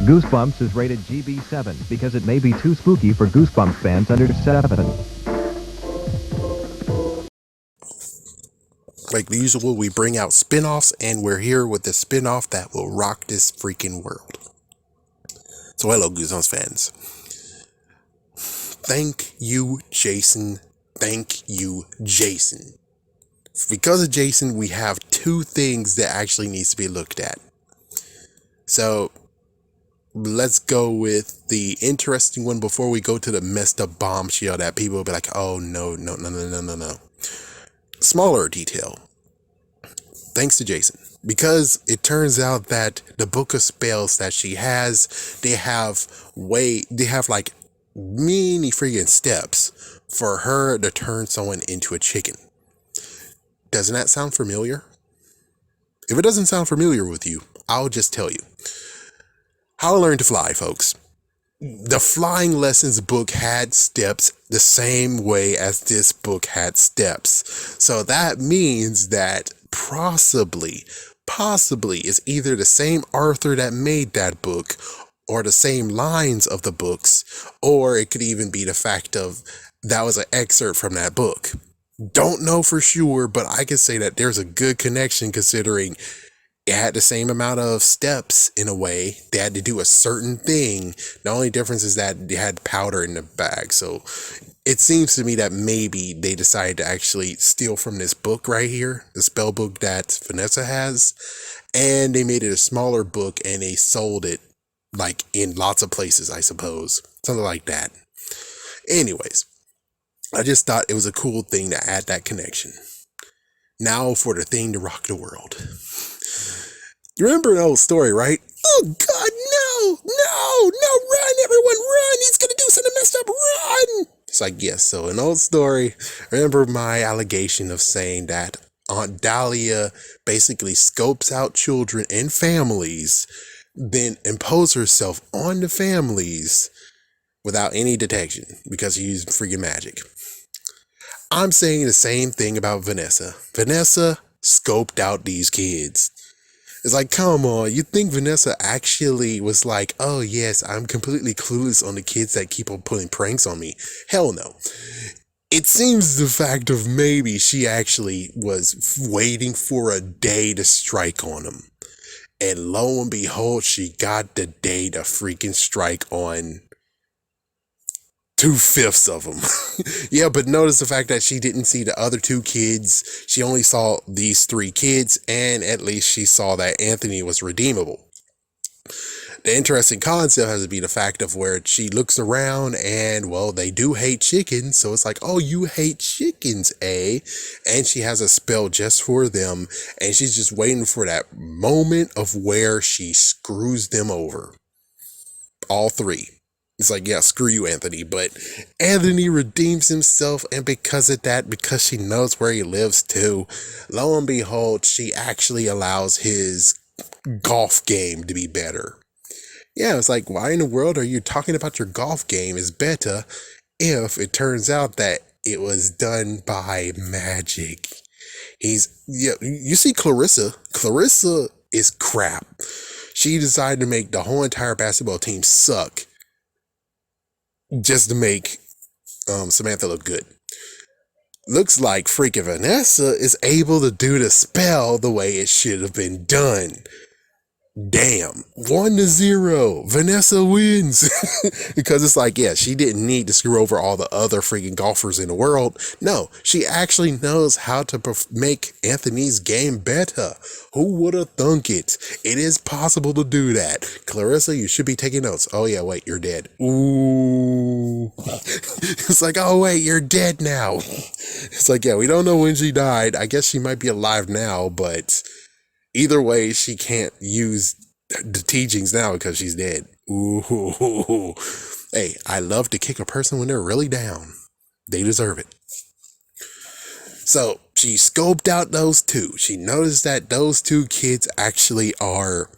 Goosebumps is rated GB7 because it may be too spooky for Goosebumps fans under 7. Like usual, we bring out spin-offs, and we're here with the spin-off that will rock this freaking world. So hello, Goosebumps fans. Thank you, Jason. Thank you, Jason. Because of Jason, we have two things that actually needs to be looked at. So let's go with the interesting one before we go to the messed up bombshell that people will be like, oh no. Smaller detail. Thanks to Jason. Because it turns out that the book of spells that she has, they have like many freaking steps for her to turn someone into a chicken. Doesn't that sound familiar? If it doesn't sound familiar with you, I'll just tell you. How to Learn to Fly, folks. The flying lessons book had steps the same way as this book had steps. So that means that possibly is either the same author that made that book or the same lines of the books, or it could even be the fact of that was an excerpt from that book. Don't know for sure, but I can say that there's a good connection considering it had the same amount of steps in a way. They had to do a certain thing. The only difference is that they had powder in the bag. So it seems to me that maybe they decided to actually steal from this book right here, the spell book that Vanessa has, and they made it a smaller book and they sold it like in lots of places, I suppose. Something like that. Anyways, I just thought it was a cool thing to add that connection. Now for the thing to rock the world. You remember an old story, right? Oh God, no, run, everyone, run. He's gonna do something messed up, run. It's like, yes, so an old story. Remember my allegation of saying that Aunt Dahlia basically scopes out children and families, then imposes herself on the families without any detection because she used freaking magic. I'm saying the same thing about Vanessa. Vanessa scoped out these kids. It's like, come on, you think Vanessa actually was like, oh yes, I'm completely clueless on the kids that keep on putting pranks on me? Hell no. It seems the fact of maybe she actually was waiting for a day to strike on them. And lo and behold, she got the day to freaking strike on 2/5 of them. Yeah, but notice the fact that she didn't see the other two kids. She only saw these 3 kids, and at least she saw that Anthony was redeemable. The interesting concept has to be the fact of where she looks around and, well, they do hate chickens. So it's like, oh, you hate chickens, eh? And she has a spell just for them. And she's just waiting for that moment of where she screws them over. All 3. It's like, yeah, screw you, Anthony. But Anthony redeems himself, and because of that, because she knows where he lives too, lo and behold, she actually allows his golf game to be better. Yeah, it's like, why in the world are you talking about your golf game is better if it turns out that it was done by magic? You see Clarissa is crap. She decided to make the whole entire basketball team suck just to make Samantha look good. Looks like freaking Vanessa is able to do the spell the way it should have been done. Damn, 1-0. Vanessa wins. Because it's like, yeah, she didn't need to screw over all the other freaking golfers in the world. No, she actually knows how to make Anthony's game better. Who would have thunk it? It is possible to do that. Clarissa, you should be taking notes. Oh yeah, wait, you're dead. Ooh. It's like, oh wait, you're dead now. It's like, yeah, we don't know when she died. I guess she might be alive now, but either way, she can't use the teachings now because she's dead. Ooh. Hey, I love to kick a person when they're really down. They deserve it. So she scoped out those 2. She noticed that those 2 kids actually are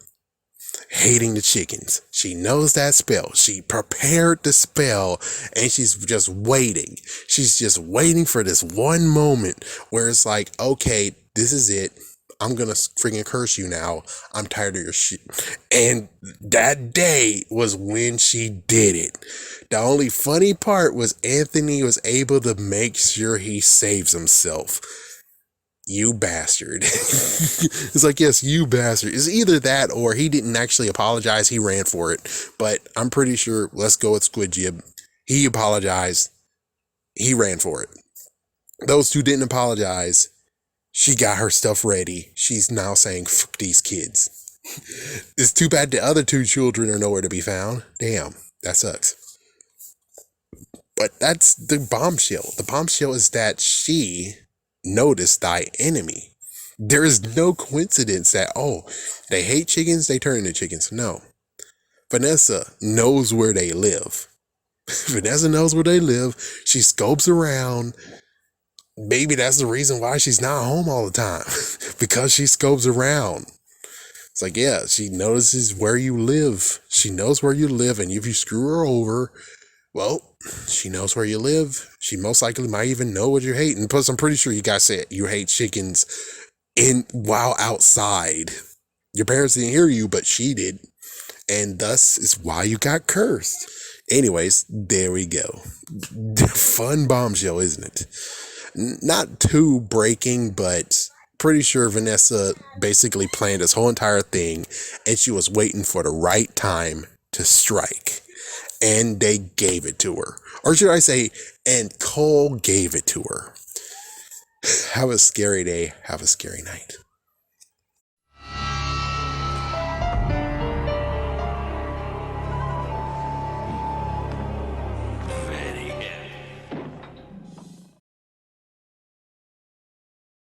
hating the chickens. She knows that spell. She prepared the spell, and she's just waiting. She's just waiting for this one moment where it's like, okay, this is it. I'm gonna freaking curse you now. I'm tired of your shit. And that day was when she did it. The only funny part was Anthony was able to make sure he saves himself. You bastard. It's like, yes, you bastard. It's either that or he didn't actually apologize. He ran for it. But I'm pretty sure, let's go with Squid Jib. He apologized. He ran for it. Those two didn't apologize. She got her stuff ready. She's now saying, fuck these kids. It's too bad the other two children are nowhere to be found. Damn, that sucks. But that's the bombshell. The bombshell is that she noticed thy enemy. There is no coincidence that, oh, they hate chickens, they turn into chickens. No. Vanessa knows where they live. Vanessa knows where they live. She scopes around. Maybe that's the reason why she's not home all the time. Because she scopes around. It's like, yeah, she notices where you live. She knows where you live, and if you screw her over, well, she knows where you live. She most likely might even know what you hate. And plus, I'm pretty sure you guys said you hate chickens while outside. Your parents didn't hear you, but she did. And thus is why you got cursed. Anyways, there we go. Fun bombshell, isn't it? Not too breaking, but pretty sure Vanessa basically planned this whole entire thing, and she was waiting for the right time to strike. And they gave it to her. Or should I say, and Cole gave it to her. Have a scary day. Have a scary night.